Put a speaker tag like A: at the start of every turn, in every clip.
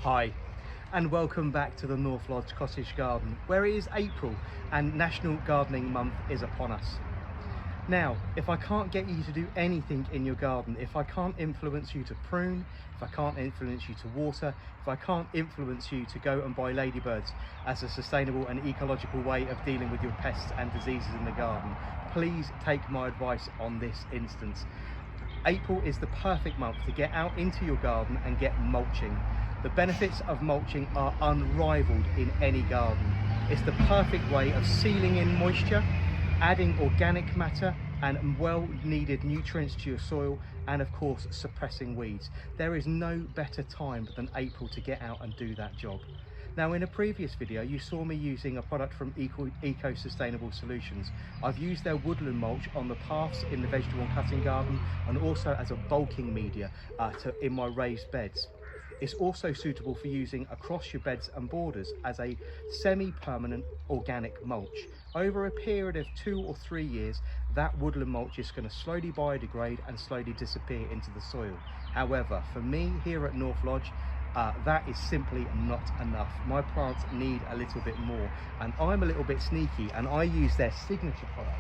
A: Hi, and welcome back to the Northlodge Cottage Garden, where it is April and National Gardening Month is upon us. Now, if I can't get you to do anything in your garden, if I can't influence you to prune, if I can't influence you to water, if I can't influence you to go and buy ladybirds as a sustainable and ecological way of dealing with your pests and diseases in the garden, please take my advice on this instance. April is the perfect month to get out into your garden and get mulching. The benefits of mulching are unrivaled in any garden. It's the perfect way of sealing in moisture, adding organic matter and well needed nutrients to your soil, and of course suppressing weeds. There is no better time than April to get out and do that job. Now, in a previous video you saw me using a product from Eco Sustainable Solutions. I've used their woodland mulch on the paths in the vegetable and cutting garden, and also as a bulking media in my raised beds. It's also suitable for using across your beds and borders as a semi-permanent organic mulch. Over a period of 2 or 3 years, that woodland mulch is going to slowly biodegrade and slowly disappear into the soil. However, for me here at Northlodge, that is simply not enough. My plants need a little bit more, and I'm a little bit sneaky and I use their signature product,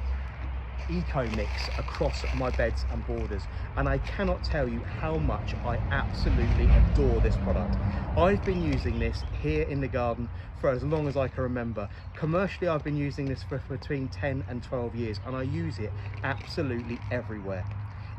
A: Eco Mix, across my beds and borders, and I cannot tell you how much I absolutely adore this product. I've been using this here in the garden for as long as I can remember. Commercially, I've been using this for between 10 and 12 years, and I use it absolutely everywhere.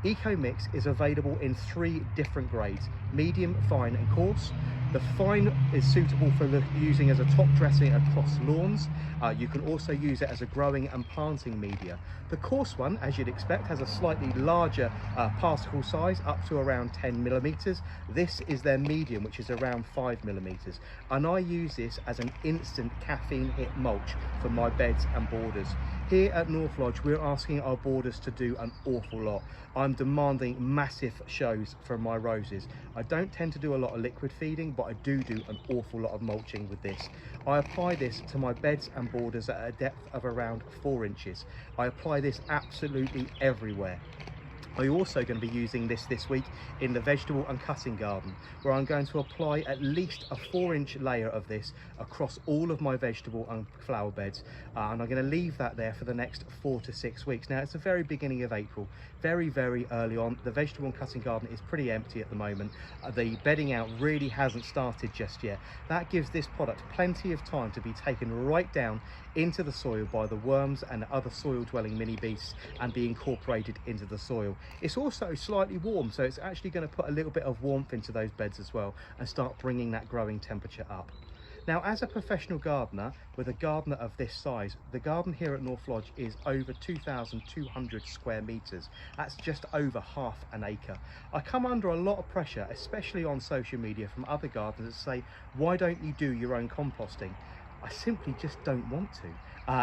A: Eco Mix is available in 3 different grades: medium, fine and coarse. The fine is suitable for using as a top dressing across lawns. You can also use it as a growing and planting media. The coarse one, as you'd expect, has a slightly larger particle size, up to around 10 millimeters. This is their medium, which is around 5 millimeters. And I use this as an instant caffeine hit mulch for my beds and borders. Here at Northlodge, we're asking our borders to do an awful lot. I'm demanding massive shows from my roses. I don't tend to do a lot of liquid feeding, but I do an awful lot of mulching with this. I apply this to my beds and borders at a depth of around 4 inches. I apply this absolutely everywhere. I'm also going to be using this week in the vegetable and cutting garden, where I'm going to apply at least a 4-inch layer of this across all of my vegetable and flower beds, and I'm going to leave that there for the next 4 to 6 weeks. Now, it's the very beginning of April, very early on. The vegetable and cutting garden is pretty empty at the moment. The bedding out really hasn't started just yet. That gives this product plenty of time to be taken right down into the soil by the worms and other soil dwelling mini beasts and be incorporated into the soil. It's also slightly warm, so it's actually going to put a little bit of warmth into those beds as well and start bringing that growing temperature up. Now, as a professional gardener with a gardener of this size, the garden here at Northlodge is over 2,200 square meters. That's just over half an acre. I come under a lot of pressure, especially on social media, from other gardeners that say, why don't you do your own composting? I simply just don't want to.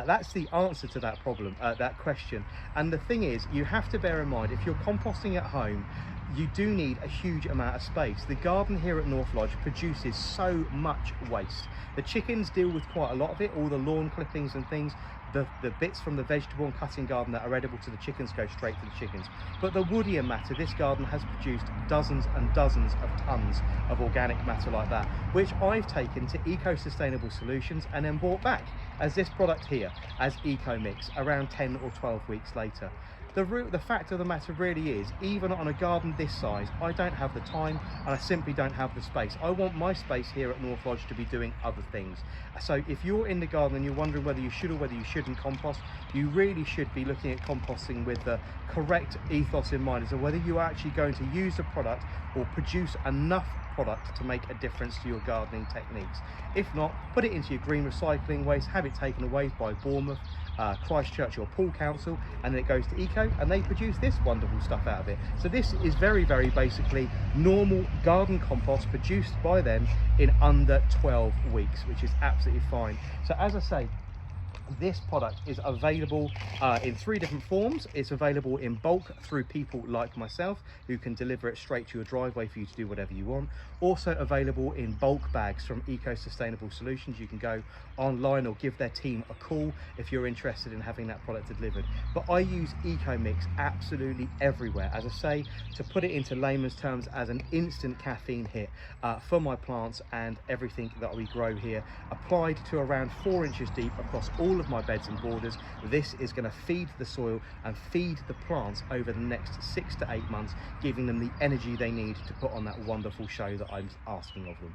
A: That's the answer to that problem, that question. And the thing is, you have to bear in mind, if you're composting at home, you do need a huge amount of space. The garden here at Northlodge produces so much waste. The chickens deal with quite a lot of it, all the lawn clippings and things. The bits from the vegetable and cutting garden that are edible to the chickens go straight to the chickens. But the woodier matter, this garden has produced dozens and dozens of tons of organic matter like that, which I've taken to Eco Sustainable Solutions and then brought back as this product here, as Eco Mix, around 10 or 12 weeks later. The fact of the matter really is, even on a garden this size, I don't have the time and I simply don't have the space. I want my space here at Northlodge to be doing other things. So if you're in the garden and you're wondering whether you should or whether you shouldn't compost, you really should be looking at composting with the correct ethos in mind, as to whether you are actually going to use the product or produce enough product to make a difference to your gardening techniques. If not, put it into your green recycling waste, have it taken away by Bournemouth, Christchurch or Poole Council, and then it goes to Eco and they produce this wonderful stuff out of it. So this is very basically normal garden compost produced by them in under 12 weeks, which is absolutely fine. So as I say, This product is available in 3 different forms. It's available in bulk through people like myself who can deliver it straight to your driveway for you to do whatever you want. Also available in bulk bags from Eco Sustainable Solutions. You can go online or give their team a call if you're interested in having that product delivered. But I use Eco Mix absolutely everywhere, as I say, to put it into layman's terms, as an instant caffeine hit for my plants and everything that we grow here, applied to around 4 inches deep across all of my beds and borders. This is going to feed the soil and feed the plants over the next 6 to 8 months, giving them the energy they need to put on that wonderful show that I'm asking of them.